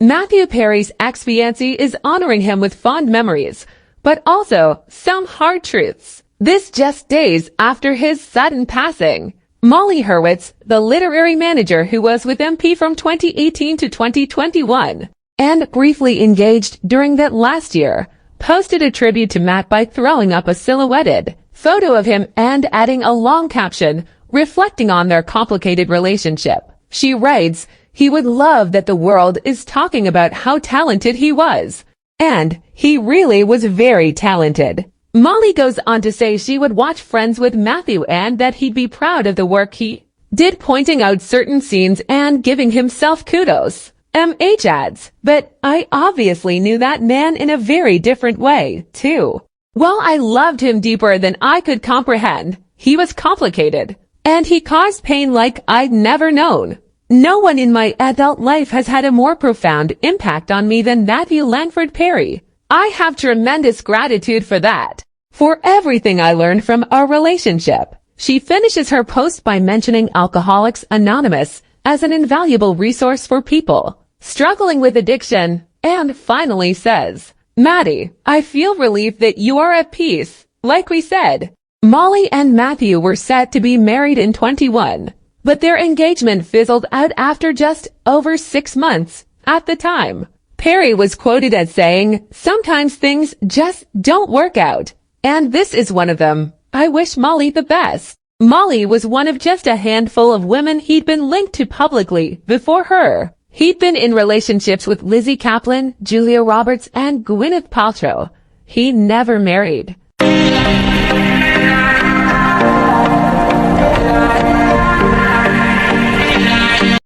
Matthew Perry's ex-fiancée is honoring him with fond memories, but also some hard truths. This just days after his sudden passing. Molly Hurwitz, the literary manager who was with MP from 2018 to 2021, and briefly engaged during that last year, posted a tribute to Matt by throwing up a silhouetted photo of him and adding a long caption reflecting on their complicated relationship. She writes, "He would love that the world is talking about how talented he was. And he really was very talented." Molly goes on to say she would watch Friends with Matthew and that he'd be proud of the work he did, pointing out certain scenes and giving himself kudos. MH adds, "But I obviously knew that man in a very different way, too. Well, I loved him deeper than I could comprehend. He was complicated. And he caused pain like I'd never known. No one in my adult life has had a more profound impact on me than Matthew Langford Perry. I have tremendous gratitude for that. For everything I learned from our relationship." She finishes her post by mentioning Alcoholics Anonymous as an invaluable resource for people struggling with addiction, and finally says, "Maddie, I feel relieved that you are at peace, like we said." Molly and Matthew were set to be married in 2021, but their engagement fizzled out after just over 6 months at the time. Perry was quoted as saying, "Sometimes things just don't work out, and this is one of them. I wish Molly the best." Molly was one of just a handful of women he'd been linked to publicly before her. He'd been in relationships with Lizzie Kaplan, Julia Roberts, and Gwyneth Paltrow. He never married.